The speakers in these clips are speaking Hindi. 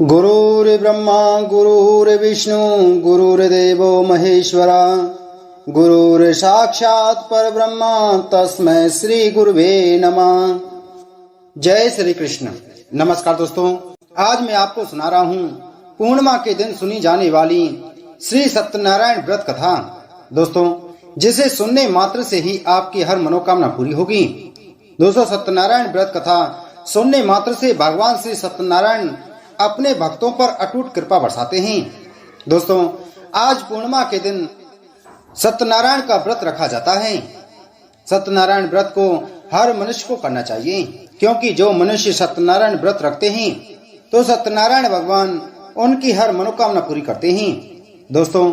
गुरुर्ब्रह्मा गुरुर्विष्णु गुरुर्देवो महेश्वरा गुरुर्साक्षात् परब्रह्मा तस्मै श्री गुरुवे नमः। जय श्री कृष्ण। नमस्कार दोस्तों, आज मैं आपको सुना रहा हूँ पूर्णिमा के दिन सुनी जाने वाली श्री सत्यनारायण व्रत कथा। दोस्तों, जिसे सुनने मात्र से ही आपकी हर मनोकामना पूरी होगी। दोस्तों, सत्यनारायण व्रत कथा सुनने मात्र से भगवान श्री सत्यनारायण अपने भक्तों पर अटूट कृपा बरसाते हैं। दोस्तों, आज पूर्णिमा के दिन सत्यनारायण का व्रत रखा जाता है। सत्यनारायण व्रत को हर मनुष्य को करना चाहिए, क्योंकि जो मनुष्य सत्यनारायण व्रत रखते हैं तो सत्यनारायण भगवान उनकी हर मनोकामना पूरी करते हैं। दोस्तों,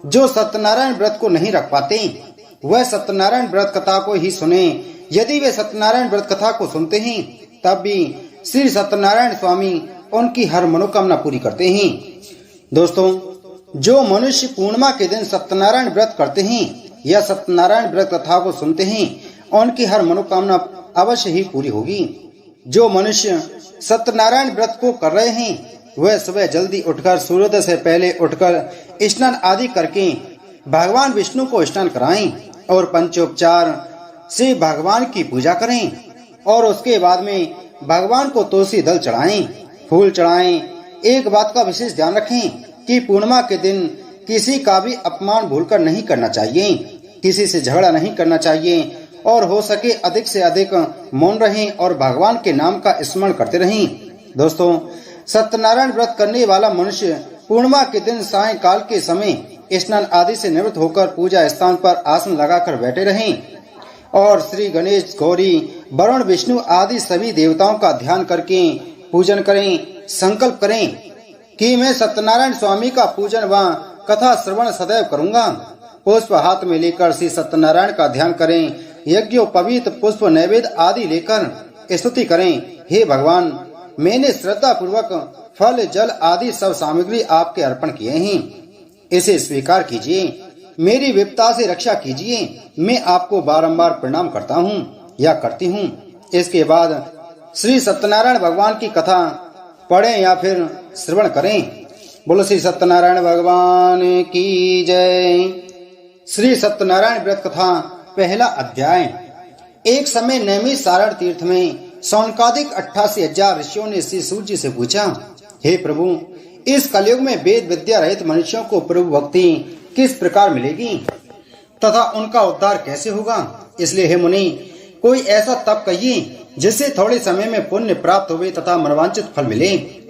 जो सत्यनारायण व्रत को नहीं रख पाते वह सत्यनारायण व्रत कथा को ही सुने। यदि वे सत्यनारायण व्रत कथा को सुनते हैं तब भी श्री सत्यनारायण स्वामी उनकी हर मनोकामना पूरी करते हैं। दोस्तों, जो मनुष्य पूर्णिमा के दिन सत्यनारायण व्रत करते हैं या सत्यनारायण व्रत कथा को सुनते हैं उनकी हर मनोकामना अवश्य ही पूरी होगी। जो मनुष्य सत्यनारायण व्रत को कर रहे हैं वह सुबह जल्दी उठकर सूर्योदय से पहले उठकर स्नान आदि करके भगवान विष्णु को स्नान कराएं और पंचोपचार से भगवान की पूजा करें और उसके बाद में भगवान को तुलसी दल चढ़ाएं, फूल चढ़ाएं। एक बात का विशेष ध्यान रखें कि पूर्णिमा के दिन किसी का भी अपमान भूलकर नहीं करना चाहिए, किसी से झगड़ा नहीं करना चाहिए और हो सके अधिक से अधिक मौन रहें और भगवान के नाम का स्मरण करते रहें। दोस्तों, सत्यनारायण व्रत करने वाला मनुष्य पूर्णिमा के दिन सायंकाल के समय स्नान आदि से निवृत्त होकर पूजा स्थान पर आसन लगाकर बैठे रहें और श्री गणेश, गौरी, वरुण, विष्णु आदि सभी देवताओं का ध्यान करके पूजन करें। संकल्प करें कि मैं सत्यनारायण स्वामी का पूजन व कथा श्रवण सदैव करूंगा। पुष्प हाथ में लेकर श्री सत्यनारायण का ध्यान करें। यज्ञोपवीत पुष्प नैवेद्य आदि लेकर स्तुति करें। हे भगवान, मैंने श्रद्धा पूर्वक फल, जल आदि सब सामग्री आपके अर्पण किए हैं, इसे स्वीकार कीजिए। मेरी विपदा से रक्षा कीजिए। मैं आपको बारंबार प्रणाम करता हूँ या करती हूँ। इसके बाद श्री सत्यनारायण भगवान की कथा पढ़ें या फिर श्रवण करें। बोलो श्री सत्यनारायण भगवान की जय। श्री सत्यनारायण व्रत कथा पहला अध्याय। एक समय नैमिष सारण तीर्थ में शौनकादिक 88,000 ऋषियों ने श्री सूर्य जी से पूछा, हे प्रभु, इस कलयुग में वेद विद्या रहित मनुष्यों को प्रभु भक्ति किस प्रकार मिलेगी तथा उनका उद्धार कैसे होगा? इसलिए हे मुनि, कोई ऐसा तप कहिए जिससे थोड़े समय में पुण्य प्राप्त हुए तथा मनवांचित फल मिले।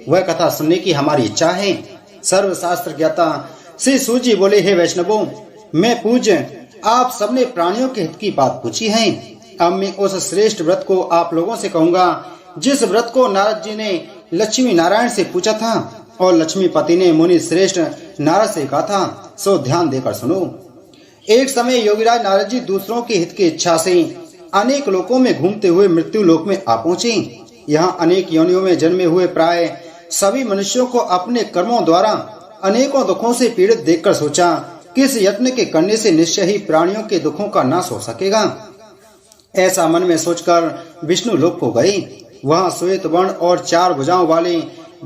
वह कथा सुनने की हमारी इच्छा है। सर्वशास्त्र ज्ञाता श्री सूर्य जी बोले, हे वैष्णवों, मैं पूज्य आप सबने प्राणियों के हित की बात पूछी है। अब मैं उस श्रेष्ठ व्रत को आप लोगों से कहूँगा जिस व्रत को नारद जी ने लक्ष्मी नारायण से पूछा था और लक्ष्मीपति ने मुनि श्रेष्ठ नारद से कहा था। सो ध्यान देकर सुनो। एक समय योगीराज नारद जी दूसरों के हित की इच्छा से अनेक लोकों में घूमते हुए मृत्यु लोक में आ पहुँचे। यहाँ अनेक योनियों में जन्मे हुए प्राय सभी मनुष्यों को अपने कर्मों द्वारा अनेकों दुखों से पीड़ित देखकर सोचा, किस यत्न के करने से निश्चय ही प्राणियों के दुखों का नाश हो सकेगा। ऐसा मन में सोचकर विष्णु लोक को गए। वहाँ श्वेत वर्ण और 4 भुजाओं वाले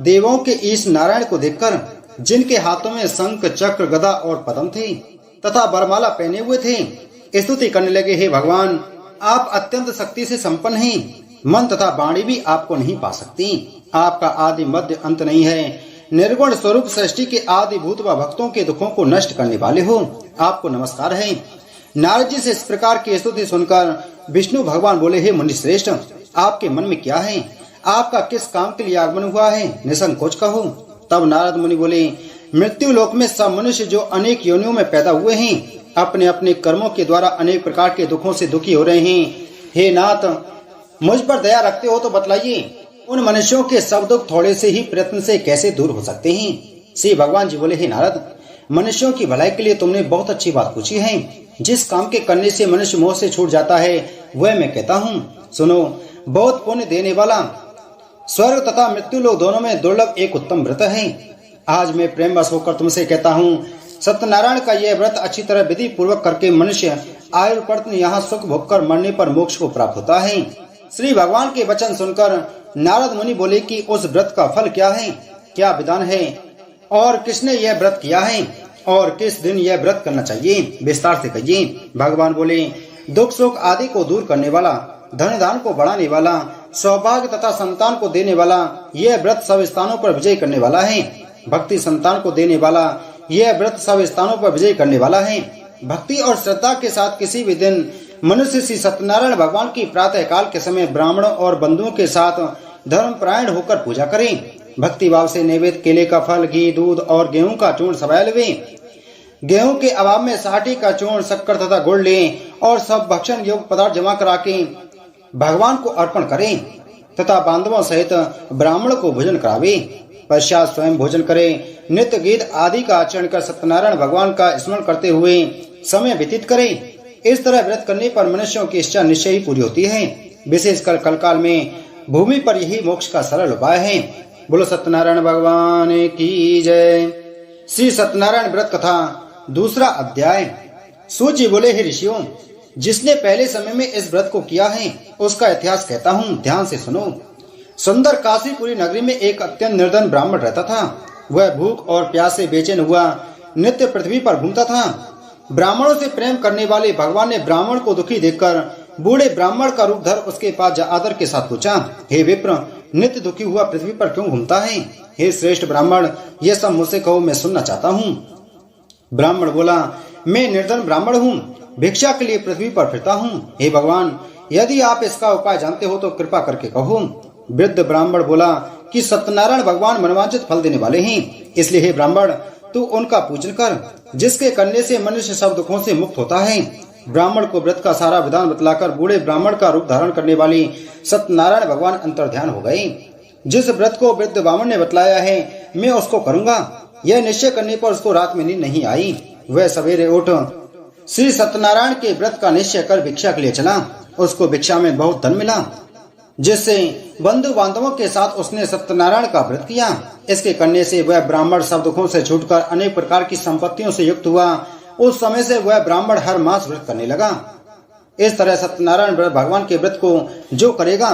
देवों के ईश नारायण को देखकर, जिनके हाथों में शंख, चक्र, गदा और पद्म थे तथा वरमाला पहने हुए थे, स्तुति करने लगे, हे भगवान, आप अत्यंत शक्ति से संपन्न हैं। मन तथा वाणी भी आपको नहीं पा सकती। आपका आदि मध्य अंत नहीं है। निर्गुण स्वरूप सृष्टि के आदि भूत व भक्तों के दुखों को नष्ट करने वाले हो। आपको नमस्कार है। नारद जी से इस प्रकार की स्तुति सुनकर विष्णु भगवान बोले, हे मुनि श्रेष्ठ, आपके मन में क्या है? आपका किस काम के लिए आगमन हुआ है? निसंकोच कहो। तब नारद मुनि बोले, मृत्यु लोक में सब मनुष्य जो अनेक योनियों में पैदा हुए हैं अपने अपने कर्मों के द्वारा अनेक प्रकार के दुखों से दुखी हो रहे हैं। हे नाथ, मुझ पर दया रखते हो तो बतलाइए, उन मनुष्यों के सब दुख थोड़े से ही प्रयत्न से कैसे दूर हो सकते हैं? श्री भगवान जी बोले, हे नारद, मनुष्यों की भलाई के लिए तुमने बहुत अच्छी बात पूछी है। जिस काम के करने से मनुष्य मोह से छूट जाता है वह मैं कहता हूँ। सुनो, बहुत पुण्य देने वाला स्वर्ग तथा मृत्यु लोक दोनों में दुर्लभ एक उत्तम व्रत है। आज मैं प्रेम वश होकर तुमसे कहता हूँ, सत्यनारायण का यह व्रत अच्छी तरह विधि पूर्वक करके मनुष्य आयु पर्यंत यहाँ सुख भोग कर मरने पर मोक्ष को प्राप्त होता है। श्री भगवान के वचन सुनकर नारद मुनि बोले कि उस व्रत का फल क्या है? क्या विधान है और किसने यह व्रत किया है और किस दिन यह व्रत करना चाहिए, विस्तार से कहिए। भगवान बोले, दुख सुख आदि को दूर करने वाला, धन दान को बढ़ाने वाला, सौभाग्य तथा संतान को देने वाला, यह व्रत सब स्थानों पर विजय करने वाला है। भक्ति संतान को देने वाला, यह व्रत सब स्थानों पर विजय करने वाला है। भक्ति और श्रद्धा के साथ किसी भी दिन मनुष्य श्री सत्यनारायण भगवान की प्रातः काल के समय ब्राह्मणों और बंधुओं के साथ धर्म परायण होकर पूजा करें। भक्ति भाव से नैवेद्य केले का फल, घी, दूध और गेहूं का चूर्ण सवाय लें। गेहूं के अभाव में साठी का चूर्ण, शक्कर तथा गुड़ लें और सब भक्षण योग्य पदार्थ जमा करा के भगवान को अर्पण करें तथा बांधवों सहित ब्राह्मण को भोजन करावे। पश्चात स्वयं भोजन करें। नित्य गीत आदि का आचरण कर सत्यनारायण भगवान का स्मरण करते हुए समय व्यतीत करें। इस तरह व्रत करने पर मनुष्यों की इच्छा निश्चय ही पूरी होती है। विशेषकर कलकाल में भूमि पर यही मोक्ष का सरल उपाय है। बोलो सत्यनारायण भगवान की जय। श्री सत्यनारायण व्रत कथा दूसरा अध्याय। सूत जी बोले, हे ऋषियों, जिसने पहले समय में इस व्रत को किया है उसका इतिहास कहता हूँ, ध्यान से सुनो। सुंदर काशीपुरी नगरी में एक अत्यंत निर्धन ब्राह्मण रहता था। वह भूख और प्यास से बेचैन हुआ नित्य पृथ्वी पर घूमता था। ब्राह्मणों से प्रेम करने वाले भगवान ने ब्राह्मण को दुखी देखकर बूढ़े ब्राह्मण का रूप धर उसके पास आदर के साथ पूछा, हे विप्र, नित्य दुखी हुआ पृथ्वी पर क्यों घूमता है? हे श्रेष्ठ ब्राह्मण, यह सब मुझसे कहो, मैं सुनना चाहता हूँ। ब्राह्मण बोला, मैं निर्धन ब्राह्मण हूँ, भिक्षा के लिए पृथ्वी पर फिरता हूँ। हे भगवान, यदि आप इसका उपाय जानते हो तो कृपा करके कहो। वृद्ध ब्राह्मण बोला कि सत्यनारायण भगवान मनोवांछित फल देने वाले हैं, इसलिए हे ब्राह्मण, तू उनका पूजन कर, जिसके करने से मनुष्य सब दुखों से मुक्त होता है। ब्राह्मण को व्रत का सारा विधान बतलाकर बूढ़े ब्राह्मण का रूप धारण करने वाली सत्यनारायण भगवान अंतर्ध्यान हो गए। जिस व्रत को वृद्ध ब्राह्मण ने बतलाया है मैं उसको करूंगा, यह निश्चय करने पर उसको रात में नींद नहीं आई। वह सवेरे उठ श्री सत्यनारायण के व्रत का निश्चय कर भिक्षा के लिए चला। उसको भिक्षा में बहुत धन मिला, जिससे बंधु बांधवों के साथ उसने सत्यनारायण का व्रत किया। इसके करने से वह ब्राह्मण सब दुखों से छूटकर अनेक प्रकार की संपत्तियों से युक्त हुआ। उस समय से वह ब्राह्मण हर मास व्रत करने लगा। इस तरह सत्यनारायण भगवान के व्रत को जो करेगा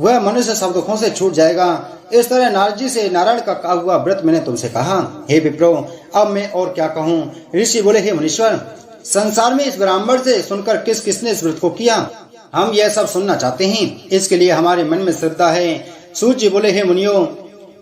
वह मनुष्य सब दुखों से छूट जाएगा। इस तरह नारद जी से नारायण का कहा हुआ व्रत मैंने तुमसे कहा। हे विप्रो, अब मैं और क्या कहूँ? ऋषि बोले, हे मुनीश्वर, संसार में इस ब्राह्मण से सुनकर किस किसने इस व्रत को किया, हम यह सब सुनना चाहते हैं। इसके लिए हमारे मन में श्रद्धा है। सूत जी बोले, हे मुनियों,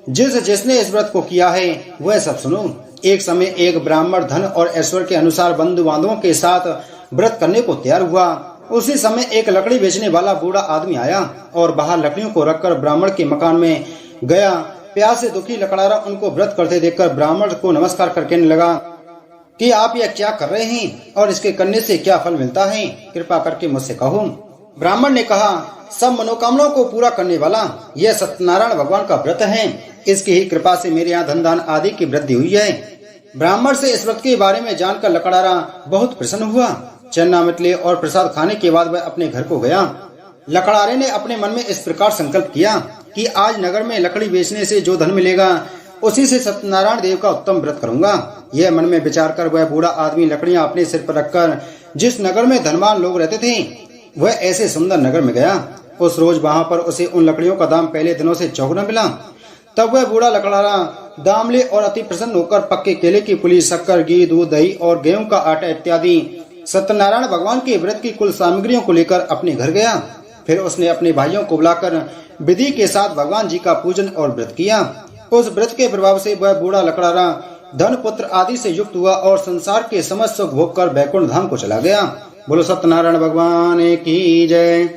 जिसने इस व्रत को किया है वह सब सुनो। एक समय एक ब्राह्मण धन और ऐश्वर्य के अनुसार बंधु बांधवों के साथ व्रत करने को तैयार हुआ। उसी समय एक लकड़ी बेचने वाला बूढ़ा आदमी आया और बाहर लकड़ियों को रखकर ब्राह्मण के मकान में गया। प्यास से दुखी लकड़हारा उनको व्रत करते देखकर ब्राह्मण को नमस्कार कर कहने लगा कि आप यह क्या कर रहे हैं और इसके करने से क्या फल मिलता है, कृपा करके मुझसे कहो। ब्राह्मण ने कहा, सब मनोकामनाओं को पूरा करने वाला यह सत्यनारायण भगवान का व्रत है। इसकी ही कृपा से मेरे यहाँ धन दान आदि की वृद्धि हुई है। ब्राह्मण से इस व्रत के बारे में जानकर लकड़हारा बहुत प्रसन्न हुआ। चन्ना मितले और प्रसाद खाने के बाद वह अपने घर को गया। लकड़हारे ने अपने मन में इस प्रकार संकल्प किया कि आज नगर में लकड़ी बेचने से जो धन मिलेगा उसी से सत्यनारायण देव का उत्तम व्रत करूंगा। यह मन में विचार कर वह बूढ़ा आदमी लकड़ियां अपने सिर पर रखकर जिस नगर में धनवान लोग रहते थे वह ऐसे सुंदर नगर में गया। उस रोज वहां पर उसे उन लकड़ियों का दाम पहले दिनों से चौगुना मिला। तब वह बूढ़ा लकड़हारा दाम ले और अति प्रसन्न होकर पक्के केले की पुली, शक्कर, घी, दूध, दही और गेहूं का आटा इत्यादि सत्यनारायण भगवान के व्रत की कुल सामग्रियों को लेकर अपने घर गया। फिर उसने अपने भाइयों को बुलाकर विधि के साथ भगवान जी का पूजन और व्रत किया। उस व्रत के प्रभाव से वह बूढ़ा लकड़हारा धन पुत्र आदि से युक्त हुआ और संसार के समस्त सुख भोग कर बैकुंठ धाम को चला गया। बोलो सत्यनारायण भगवान की जय।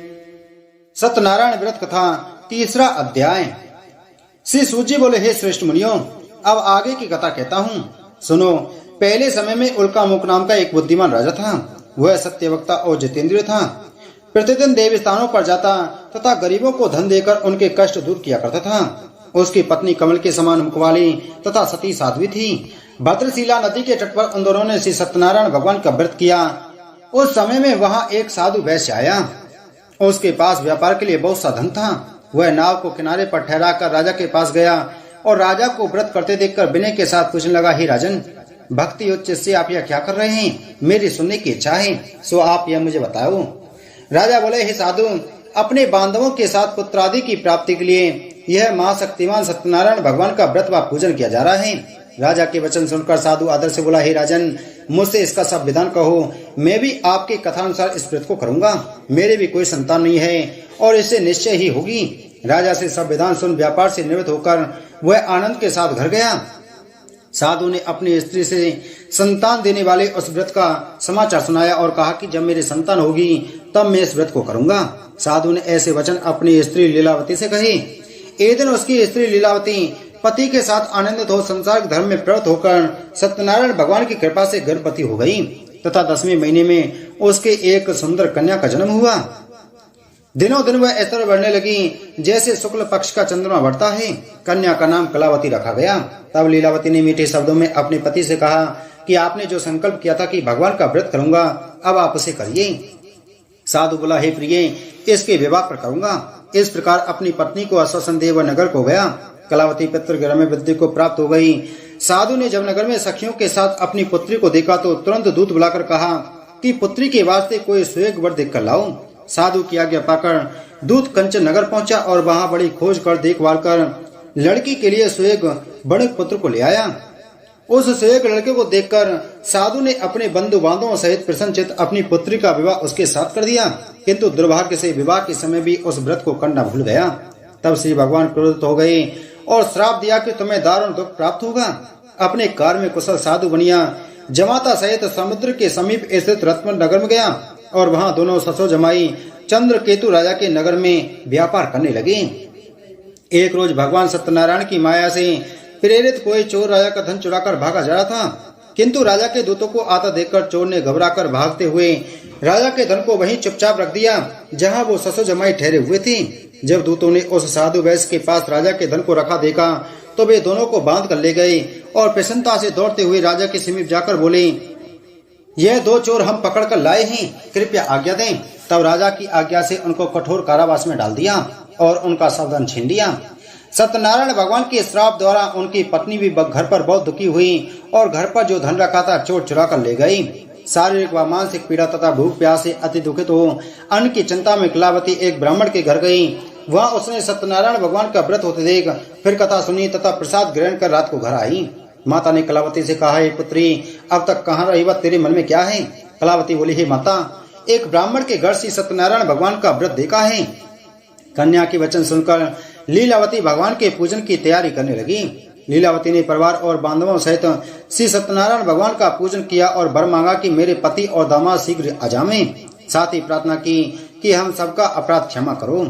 सत्यनारायण व्रत कथा तीसरा अध्याय। श्री सूत जी बोले, हे श्रेष्ठ मुनियों, अब आगे की कथा कहता हूँ, सुनो। पहले समय में उल्कामुख नाम का एक बुद्धिमान राजा था। वह सत्यवक्ता और जितेंद्रिय था। प्रतिदिन देव स्थानों पर जाता तथा गरीबों को धन देकर उनके कष्ट दूर किया करता था। उसकी पत्नी कमल के समान मुख वाली तथा सती साध्वी थी। भद्रशिला नदी के तट पर उन दोनों ने श्री सत्यनारायण भगवान का व्रत किया। उस समय में वहाँ एक साधु वैश्य आया। उसके पास व्यापार के लिए बहुत सा धन था। वह नाव को किनारे पर ठहरा कर राजा के पास गया और राजा को व्रत करते देखकर विनय के साथ पूछने लगा, हे राजन, भक्ति उच्च से आप यह क्या कर रहे हैं? मेरी सुनने की इच्छा है, सो आप यह मुझे बताओ। राजा बोले, हे साधु, अपने बांधवों के साथ पुत्रादि की प्राप्ति के लिए यह महाशक्तिमान सत्यनारायण भगवान का व्रत व पूजन किया जा रहा है। राजा के वचन सुनकर साधु आदर से बोला, हे राजन, मुझसे इसका सब विधान कहो, मैं भी आपके कथानुसार इस व्रत को करूंगा। मेरे भी कोई संतान नहीं है और इससे निश्चय ही होगी। राजा से सब विधान सुन व्यापार से निवृत्त होकर वह आनंद के साथ घर गया। साधु ने अपनी स्त्री से संतान देने वाले उस व्रत का समाचार सुनाया और कहा कि जब मेरी संतान होगी तब मैं इस व्रत को करूंगा। साधु ने ऐसे वचन अपनी स्त्री लीलावती से कहे। एक दिन उसकी स्त्री लीलावती पति के साथ आनंदित हो संसार धर्म में प्रवृत्त होकर सत्यनारायण भगवान की कृपा से गर्भवती हो गई तथा 10वें महीने में उसके एक सुंदर कन्या का जन्म हुआ। दिनों दिन वह ऐसा बढ़ने लगी जैसे शुक्ल पक्ष का चंद्रमा बढ़ता है। कन्या का नाम कलावती रखा गया। तब लीलावती ने मीठे शब्दों में अपने पति से कहा कि आपने जो संकल्प किया था कि भगवान का व्रत करूंगा, अब आप उसे करिए। साधु बोला, हे प्रिय, इसके विवाह पर करूंगा। इस प्रकार अपनी पत्नी को आश्वासन दे वह नगर को गया। कलावती पुत्र गृह में बुद्धि को प्राप्त हो गई। साधु ने जब नगर में सखियों के साथ अपनी पुत्री को देखा तो तुरंत दूत बुलाकर कहा कि पुत्री के वास्ते कोई सुयोग वर देख कर लाओ। साधु की आज्ञा पाकर दूत कंचन नगर पहुंचा और वहां बड़ी खोज कर देखभाल कर लड़की के लिए सुयोग बड़े पुत्र को ले आया। उस सुयोग लड़के को देखकर साधु ने अपने बंधु बांधवों सहित प्रसन्नचित्त अपनी पुत्री का विवाह उसके साथ कर दिया, किंतु दुर्भाग्य से विवाह के समय भी उस व्रत को करना भूल गया। तब श्री भगवान क्रोधित हो गए और श्राप दिया कि तुम्हें दारुण दुख प्राप्त होगा। अपने कार्य में कुशल साधु बनिया जमाता सहित समुद्र के समीप स्थित रत्न नगर में गया और वहां दोनों ससुर जमाई चंद्रकेतु राजा के नगर में व्यापार करने लगे। एक रोज भगवान सत्यनारायण की माया से प्रेरित कोई चोर राजा का धन चुराकर भागा जा रहा था, किंतु राजा के दूतों को आता देखकर चोर ने घबराकर भागते हुए राजा के धन को वहीं चुपचाप रख दिया जहां वो ससुर जमाई ठहरे हुए थे। जब दूतों ने उस साधु वैश्य के पास राजा के धन को रखा देखा तो वे दोनों को बांध कर ले गए और प्रसन्नता से दौड़ते हुए राजा के समीप जाकर बोले, यह दो चोर हम पकड़ कर लाए हैं, कृपया आज्ञा दें। तब राजा की आज्ञा से उनको कठोर कारावास में डाल दिया और उनका सब धन छीन लिया। सत्यनारायण भगवान के श्राप द्वारा उनकी पत्नी भी घर पर बहुत दुखी हुई और घर पर जो धन रखा था चोर चुरा कर ले गई। शारीरिक व मानसिक पीड़ा तथा भूख प्यास से अति दुखित हो अन्न की चिंता में कलावती एक ब्राह्मण के घर गई। वहां उसने सत्यनारायण भगवान का व्रत होते देख फिर कथा सुनी तथा प्रसाद ग्रहण कर रात को घर आई। माता ने कलावती से कहा, हे पुत्री, अब तक कहाँ रही वह, तेरे मन में क्या है? कलावती बोली, हे माता, एक ब्राह्मण के घर से सत्यनारायण भगवान का व्रत देखा है। कन्या के वचन सुनकर लीलावती भगवान के पूजन की तैयारी करने लगी। लीलावती ने परिवार और बांधवों सहित श्री सत्यनारायण भगवान का पूजन किया और वर मांगा कि मेरे पति और दामाद शीघ्र आ जाएं। साथ ही प्रार्थना की कि हम सबका अपराध क्षमा करो।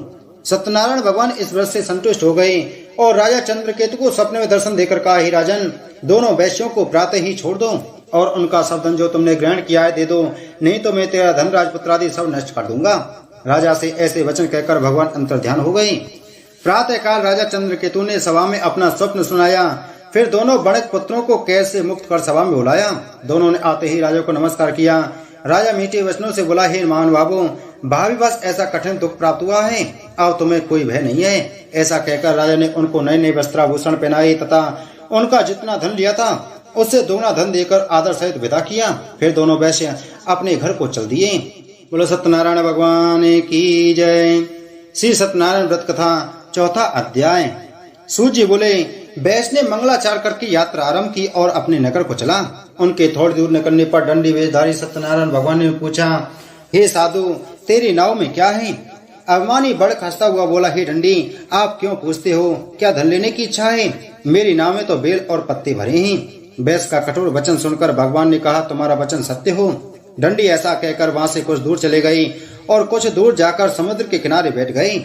सत्यनारायण भगवान इस व्रत से संतुष्ट हो गए और राजा चंद्रकेतु को सपने में दर्शन देकर कहा, हे राजन, दोनों वैश्यों को प्रातः ही छोड़ दो और उनका सब धन जो तुमने ग्रहण किया है दे दो, नहीं तो मैं तेरा धन राजपुत्र आदि सब नष्ट कर दूंगा। राजा से ऐसे वचन कहकर भगवान अंतर्ध्यान हो गए। प्रातः काल राजा चंद्रकेतु ने सभा में अपना स्वप्न सुनाया। फिर दोनों बड़क पुत्रों को कैद से मुक्त कर सभा में बुलाया। दोनों ने आते ही राजा को नमस्कार किया। राजा मीठे वचनों से बोला, हे महानुभावों, भाभी बस ऐसा कठिन दुख प्राप्त हुआ है, अब तुम्हें कोई भय नहीं है। ऐसा कहकर राजा ने उनको नए नए वस्त्राभूषण पहनाए तथा उनका जितना धन लिया था उससे दोगुना धन देकर आदर सहित विदा किया। फिर दोनों वैश्य अपने घर को चल दिए। बोलो सत्यनारायण भगवान की जय। श्री सत्यनारायण व्रत कथा चौथा अध्याय। सूर्य बोले, वैश्य ने मंगलाचार करके यात्रा आरंभ की और अपने नगर को चला। उनके थोड़ी दूर निकलने पर दंडी वेशधारी सत्यनारायण भगवान ने पूछा, हे साधु, तेरी नाव में क्या है? अभिमानी बड़क हंसता हुआ बोला, हे डंडी, आप क्यों पूछते हो? क्या धन लेने की इच्छा है? मेरी नाव में तो बेल और पत्ते भरे हैं। वैश्य का कठोर वचन सुनकर भगवान ने कहा, तुम्हारा वचन सत्य हो। डंडी ऐसा कहकर वहां से कुछ दूर चले गई और कुछ दूर जाकर समुद्र के किनारे बैठ गई।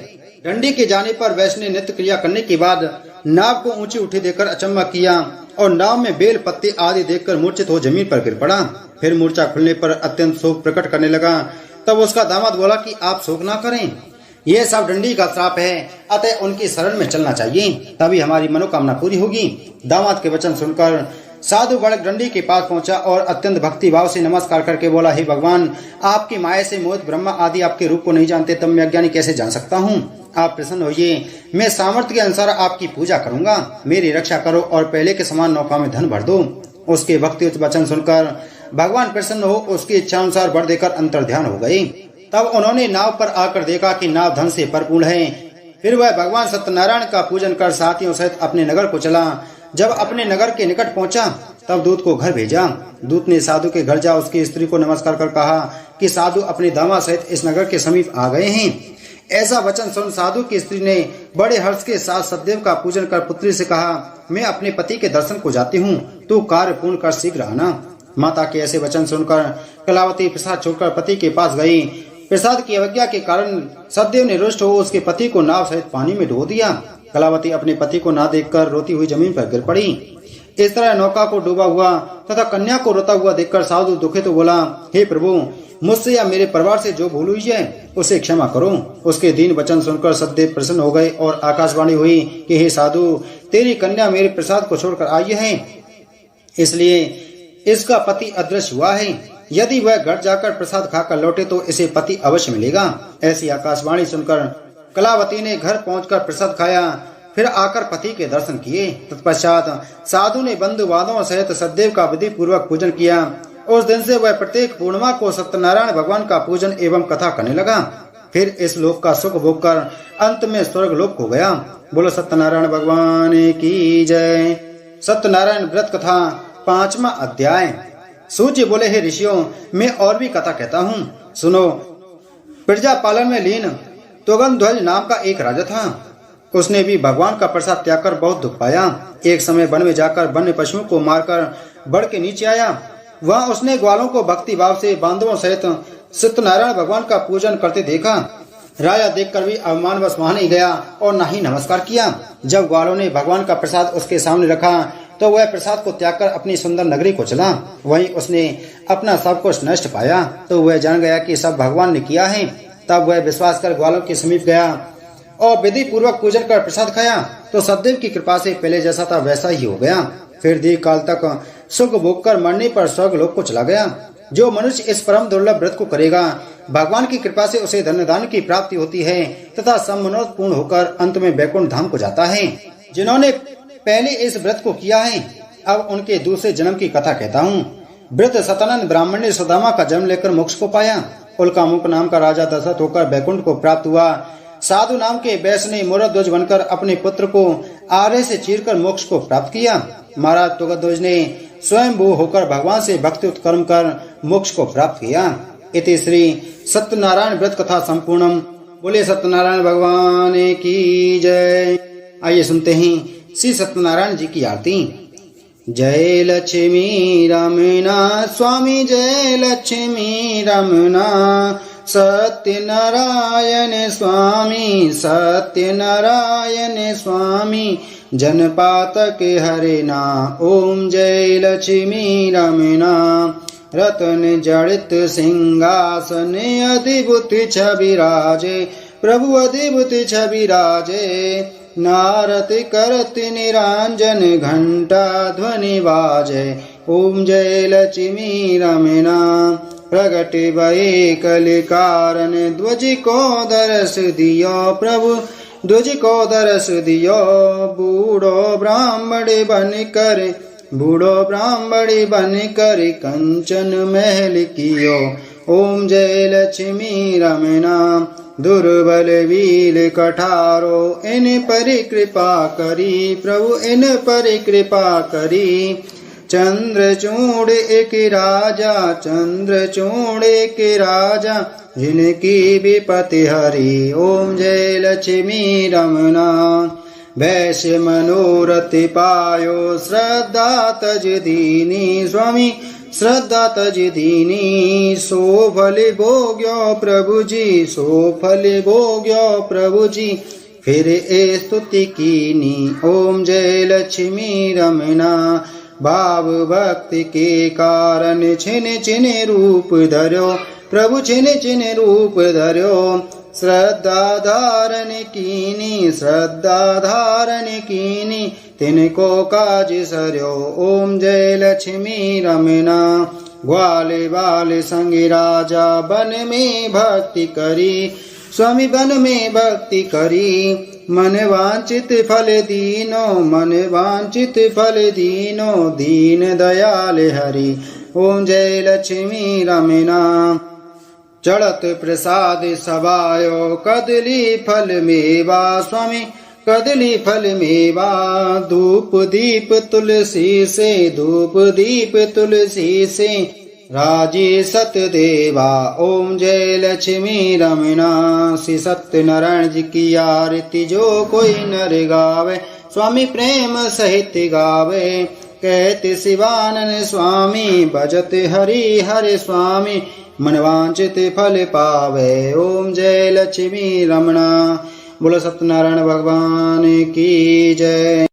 डंडी के जाने पर वैश्य ने नित्य क्रिया करने के बाद नाव को ऊंची उठी देकर अचंबा किया और नाव में बेल पत्ते आदि देखकर मूर्छित हो जमीन पर गिर पड़ा। फिर मूर्छा खुलने पर अत्यंत शोक प्रकट करने लगा। तब उसका दामाद बोला कि आप शोक ना करें, यह सब डंडी का श्राप है, अतः उनकी शरण में चलना चाहिए, तभी हमारी मनोकामना पूरी होगी। दामाद के वचन सुनकर साधु बड़क डंडी के पास पहुंचा और अत्यंत भक्ति भाव से नमस्कार करके बोला, हे भगवान, आपकी माया से मोहित ब्रह्मा आदि आपके रूप को नहीं जानते, तब मैं अज्ञानी कैसे जान सकता हूँ? आप प्रसन्न होइए, मैं सामर्थ्य के अनुसार आपकी पूजा करूंगा। मेरी रक्षा करो और पहले के समान नौका में धन भर दो। उसके भक्ति वचन सुनकर भगवान प्रसन्न हो उसकी इच्छा अनुसार भर देकर अंतर्ध्यान हो गए। तब उन्होंने नाव पर आकर देखा कि नाव धन से परिपूर्ण है। फिर वह भगवान सत्यनारायण का पूजन कर साथियों सहित अपने नगर को चला। जब अपने नगर के निकट पहुंचा तब दूत को घर भेजा। दूत ने साधु के घर जा उसकी स्त्री को नमस्कार कर कहा कि साधु अपने दामाद सहित इस नगर के समीप आ गए हैं। ऐसा वचन सुन साधु की स्त्री ने बड़े हर्ष के साथ सतदेव का पूजन कर पुत्री से कहा, मैं अपने पति के दर्शन को जाती हूँ, तू कार्य पूर्ण कर शीघ्र आना। माता के ऐसे वचन सुनकर कलावती प्रसाद छोड़कर पति के पास गई। प्रसाद की अवज्ञा के कारण सतदेव ने रुष्ट हो उसके पति को नाव सहित पानी में डुबो दिया। कलावती अपने पति को ना देखकर रोती हुई जमीन पर गिर पड़ी। इस तरह नौका को डूबा हुआ तथा कन्या को रोता हुआ देखकर साधु दुखित बोला, हे प्रभु, मुझसे या मेरे परिवार से जो भूल हुई है उसे क्षमा करो। उसके दीन वचन सुनकर सतदेव प्रसन्न हो गए और आकाशवाणी हुई कि हे साधु, तेरी कन्या मेरे प्रसाद को छोड़कर आई है, इसलिए इसका पति अदृश्य हुआ है। यदि वह घर जाकर प्रसाद खाकर लौटे तो इसे पति अवश्य मिलेगा। ऐसी आकाशवाणी सुनकर कलावती ने घर पहुंचकर प्रसाद खाया, फिर आकर पति के दर्शन किए। तत्पश्चात साधु ने बंधु बांधवों सहित सतदेव का विधि पूर्वक पूजन किया। उस दिन से वह प्रत्येक पूर्णिमा को सत्यनारायण भगवान का पूजन एवं कथा करने लगा। फिर इस लोक का सुख भोग कर अंत में स्वर्ग लोक हो गया। बोलो सत्यनारायण भगवान की जय। सत्यनारायण व्रत कथा 5वां अध्याय। सूर्य बोले, हे ऋषियों, मैं और भी कथा कहता हूँ, सुनो। प्रजा पालन में लीन तुगंध्वज नाम का एक राजा था। उसने भी भगवान का प्रसाद त्याग कर बहुत दुख पाया। एक समय वन में जाकर वन्य पशुओं को मारकर बढ़ के नीचे आया। वहाँ उसने ग्वालों को भक्ति भाव से बांधवों सहित सत्यनारायण भगवान का पूजन करते देखा। राजा देखकर भी अवमानवश वहां नहीं गया और न ही नमस्कार किया। जब ग्वालों ने भगवान का प्रसाद उसके सामने रखा तो वह प्रसाद को त्याग कर अपनी सुंदर नगरी को चला। वहीं उसने अपना सब कुछ नष्ट पाया तो वह जान गया कि सब भगवान ने किया है। तब वह विश्वास कर ग्वालों के समीप गया और विधि पूर्वक पूजन कर प्रसाद खाया तो सतदेव की कृपा से पहले जैसा था वैसा ही हो गया। फिर दीर्घ काल तक सुख भोग कर मरने पर स्वर्ग लोक को चला गया। जो मनुष्य इस परम दुर्लभ व्रत को करेगा, भगवान की कृपा से उसे धन्य दान की प्राप्ति होती है तथा सब मनोरथ पूर्ण होकर अंत में वैकुंठ धाम को जाता है। जिन्होंने पहले इस व्रत को किया है, अब उनके दूसरे जन्म की कथा कहता हूँ। व्रत सतानंद ब्राह्मण ने सुदामा का जन्म लेकर मोक्ष को पाया। उल्कामुक नाम का राजा दशरथ होकर वैकुंठ को प्राप्त हुआ। साधु नाम के वैश्य ने मोरध्वज बनकर अपने पुत्र को आर्य से चीरकर मोक्ष को प्राप्त किया। महाराज तुगध्वज ने स्वयंभू होकर भगवान से भक्ति उत्कर्म कर मोक्ष को प्राप्त किया। इति श्री सत्यनारायण व्रत कथा संपूर्णम। बोले सत्यनारायण भगवान की जय। आइए सुनते हैं श्री सत्यनारायण जी की आरती। जय लक्ष्मी रमना स्वामी, जय लक्ष्मी रमना, सत्यनारायण स्वामी, सत्यनारायण स्वामी, जनपातक हरिना। ओम जय लक्ष्मी रमना, रतन जड़ित सिंहासन, अधिभूत छवि राजे, प्रभु अधिभूत छवि राजे, नारत करत निरांजन, घंटा ध्वनि बाजे। ओम जय लक्ष्मी रमना, प्रगट भये कलि कारण, ध्वज को दरस दियो प्रभु, ध्वज को दरस दियो। बूढ़ो ब्राह्मण बन कर, बूढ़ो ब्राह्मण बन कर, कंचन महल कियो। ओम जय लक्ष्मी रमना, दुर्बल वीर कठारो, इन पर कृपा करी प्रभु, इन पर कृपा करी। चंद्रचूड़ एक राजा, चंद्रचूड़ एक राजा, जिनकी विपत्ति हरी। ओम जय लक्ष्मी रमना, वैश्य मनोरथ पायो, श्रद्धा तज दीनी स्वामी, श्रद्धा तज दीनी। सो फल भोग्यो प्रभु जी, सो फल भोग्यो प्रभु जी, फिर ए स्तुति कीनी। ओम जय लक्ष्मी रमना, भाव भक्ति के कारण छिन छिन रूप धर्यो प्रभु, छिन छिन रूप धर्यो। श्रद्धा धारण कीनी, श्रद्धा धारण कीनी, तिनको काज सर्यो। ओम जय लक्ष्मी रमना, ग्वाले बाल संग राजा, बन में भक्ति करी स्वामी, बन में भक्ति करी। मन वांछित फल दीनो, मन वांछित फल दीनो, दीन दयाल हरि। ओम जय लक्ष्मी रमना, चढ़त प्रसाद सबायो कदली फल मेवा स्वामी कदली फल मेवा धूप दीप तुलसी से धूप दीप तुलसी से राजी सतदेवा। ओम जय लक्ष्मी रमणा श्री सत्यनारायण जी की आरती जो कोई नर गावे स्वामी प्रेम सहित गावे। कहते शिवानंद स्वामी भजत हरि हरे स्वामी मनवांचित फल पावे। ओम जय लक्ष्मी रमणा। बोलो सत्यनारायण भगवान की जय।